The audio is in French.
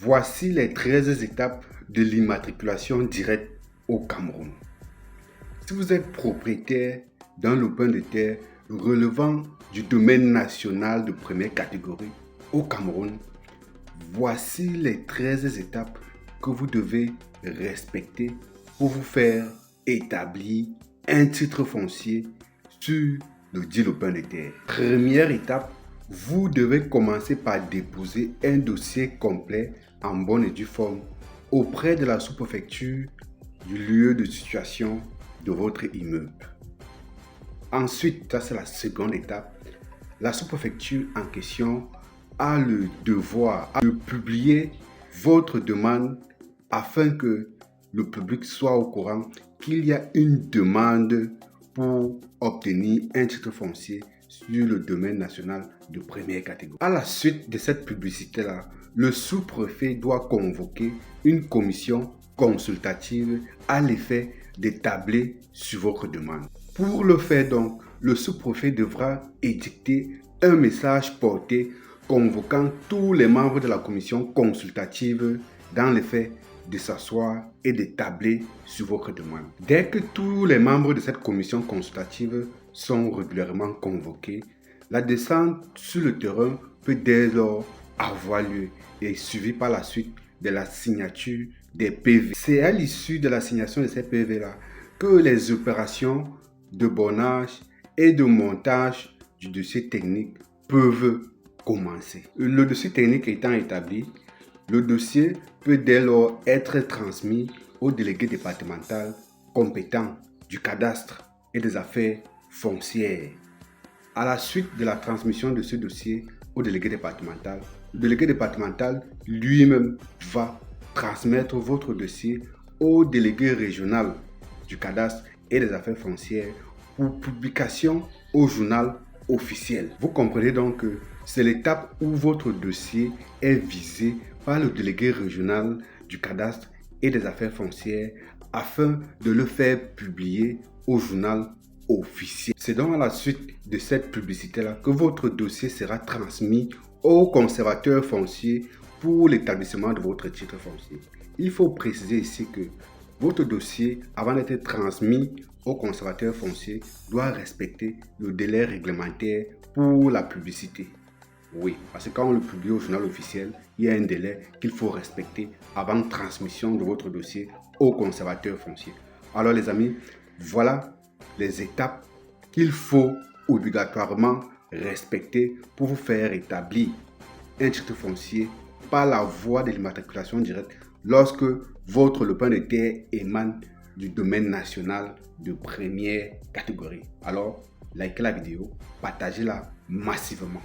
Voici les 13 étapes de l'immatriculation directe au Cameroun. Si vous êtes propriétaire d'un lopin de terre relevant du domaine national de première catégorie au Cameroun, voici les 13 étapes que vous devez respecter pour vous faire établir un titre foncier sur le dit lopin de terre. Première étape, vous devez commencer par déposer un dossier complet en bonne et due forme auprès de la sous-préfecture du lieu de situation de votre immeuble. Ensuite, ça c'est la seconde étape, la sous-préfecture en question a le devoir de publier votre demande afin que le public soit au courant qu'il y a une demande pour obtenir un titre foncier sur le domaine national de première catégorie. À la suite de cette publicité-là, le sous-préfet doit convoquer une commission consultative à l'effet d'établir sur votre demande. Pour le faire donc, le sous-préfet devra édicter un message porté convoquant tous les membres de la commission consultative dans le fait de s'asseoir et d'établir sur votre demande. Dès que tous les membres de cette commission consultative sont régulièrement convoqués, la descente sur le terrain peut dès lors avoir lieu et suivie par la suite de la signature des PV. C'est à l'issue de la signation de ces PV-là que les opérations de bornage et de montage du dossier technique peuvent commencer. Le dossier technique étant établi, le dossier peut dès lors être transmis au délégué départemental compétent du cadastre et des affaires foncières. À la suite de la transmission de ce dossier au délégué départemental, le délégué départemental lui-même va transmettre votre dossier au délégué régional du cadastre et des affaires foncières pour publication au journal officiel. Vous comprenez donc que c'est l'étape où votre dossier est visé par le délégué régional du cadastre et des affaires foncières afin de le faire publier au journal officiel. C'est donc à la suite de cette publicité-là que votre dossier sera transmis au conservateur foncier pour l'établissement de votre titre foncier. Il faut préciser ici que votre dossier, avant d'être transmis au conservateur foncier, doit respecter le délai réglementaire pour la publicité. Oui, parce que quand on le publie au journal officiel, il y a un délai qu'il faut respecter avant transmission de votre dossier au conservateur foncier. Alors les amis, voilà les étapes qu'il faut obligatoirement respecter pour vous faire établir un titre foncier par la voie de l'immatriculation directe lorsque votre lopin de terre émane du domaine national de première catégorie. Alors, likez la vidéo, partagez-la massivement.